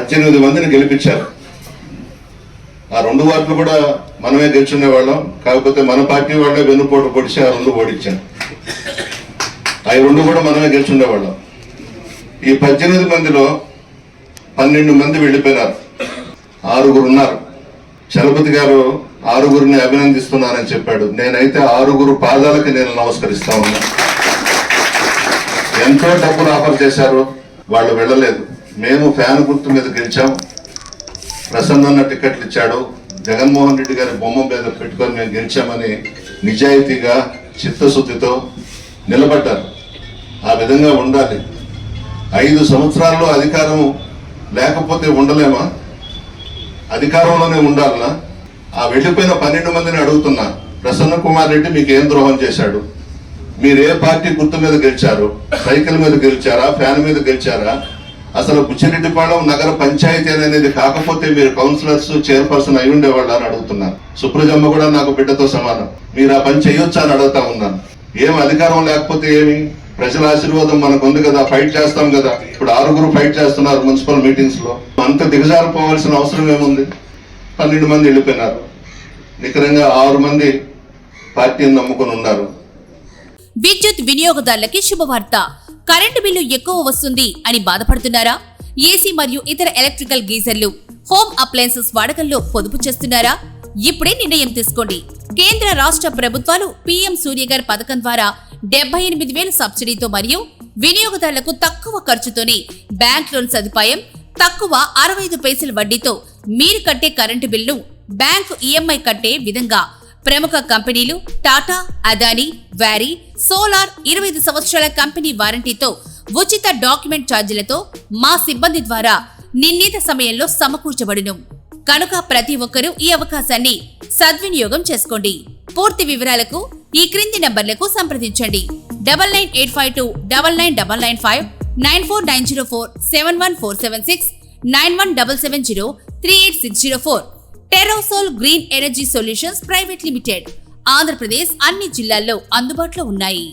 18 మందిని గెలిపించారు. ఆ 2 వార్డులు కూడా మనమే గెలుచుండే వాళ్ళం. కాకపోతే మన పార్టీ వాళ్ళే వెన్నుపోటు పొడిచి ఆ 2 ఓడించాం. ఆ 2 కూడా మనమే గెలుచుండేవాళ్ళం. ఈ 18 మందిలో 12 మంది వెళ్ళిపోయినారు, 6 ఉన్నారు. చలపతి గారు 6 అభినందిస్తున్నానని చెప్పాడు. నేనైతే 6 పాదాలకి నేను నమస్కరిస్తా ఉన్నా. ఎంతో డబ్బులు ఆఫర్ చేశారు, వాళ్ళు వెళ్ళలేదు. మేము ఫ్యాన్ గుర్తు మీద గెలిచాం. ప్రసన్న టికెట్లు ఇచ్చాడు. జగన్మోహన్ రెడ్డి గారి బొమ్మ మీద పెట్టుకొని మేము గెలిచామని నిజాయితీగా చిత్తశుద్ధితో నిలబడ్డారు. ఆ విధంగా ఉండాలి. 5 సంవత్సరాల్లో అధికారం లేకపోతే ఉండలేమా? అధికారంలోనే ఉండాలనా? ఆ వెళ్ళిపోయిన 12 మందిని అడుగుతున్నా, ప్రసన్న కుమార్ రెడ్డి మీకు ఏం ద్రోహం చేశాడు? మీరు ఏ పార్టీ గుర్తు మీద గెలిచారు? సైకిల్ మీద గెలిచారా? ఫ్యాన్ మీద గెలిచారా? అసలు బుచ్చిరెడ్డిపాళెం నగర పంచాయతీ అనేది కాకపోతే మీరు కౌన్సిలర్స్, చైర్పర్సన్ అయి ఉండేవాళ్ళు అని అడుగుతున్నాను. సుప్రజమ్మ కూడా నాకు బిడ్డతో సమానం. మీరు ఆ పని చేయొచ్చా అని అడుగుతా ఉన్నాను. ఏం అధికారం లేకపోతే ఏమి? ప్రజల ఆశీర్వాదం మనకు ఉంది కదా, ఫైట్ చేస్తాం కదా. ఇప్పుడు 6 ఫైట్ చేస్తున్నారు మున్సిపల్ మీటింగ్స్ లో. అంత దిగజారిపోవాల్సిన అవసరం ఏముంది? 12 మంది వెళ్ళిపోయినారు. నికరంగా 6 మంది పార్టీని నమ్ముకుని ఉన్నారు. విద్యుత్ వినియోగదారులకి శుభవార్త. కరెంటు బిల్లు ఎక్కువ వస్తుంది అని బాధపడుతున్నారా? ఏసీ మరియు ఇతర ఎలక్ట్రికల్ గీజర్లు, హోమ్ అప్లయన్సెస్ వాడకంలో పొదుపు చేస్తున్నారా? ఇప్పుడే నిర్ణయం తీసుకోండి. కేంద్ర రాష్ట్ర ప్రభుత్వాలు పీఎం సూర్యఘర్ పథకం ద్వారా 78,000 సబ్సిడీతో మరియు వినియోగదారులకు తక్కువ ఖర్చుతోనే బ్యాంక్ లోన్ సదుపాయం, తక్కువ 65 పైసల వడ్డీతో మీరు కట్టే కరెంటు బిల్లు బ్యాంకు ఈఎంఐ కట్టే విధంగా ప్రముఖ కంపెనీలు టాటా, అదానీ, వారీ, సోలార్ 25 సంవత్సరాల కంపెనీ వారంటీతో ఉచిత డాక్యుమెంట్ ఛార్జీలతో మా సిబ్బంది ద్వారా నిర్ణీత సమయంలో సమకూర్చబడును. కనుక ప్రతి ఒక్కరూ ఈ అవకాశాన్ని సద్వినియోగం చేసుకోండి. పూర్తి వివరాలకు ఈ క్రింది నంబర్లకు సంప్రదించండి. 9985299995, 9490471476, 9177038604. Terosol green energy solutions private limited. Andhra Pradesh అన్ని జిల్లాల్లో అందుబాటులో ఉన్నాయి.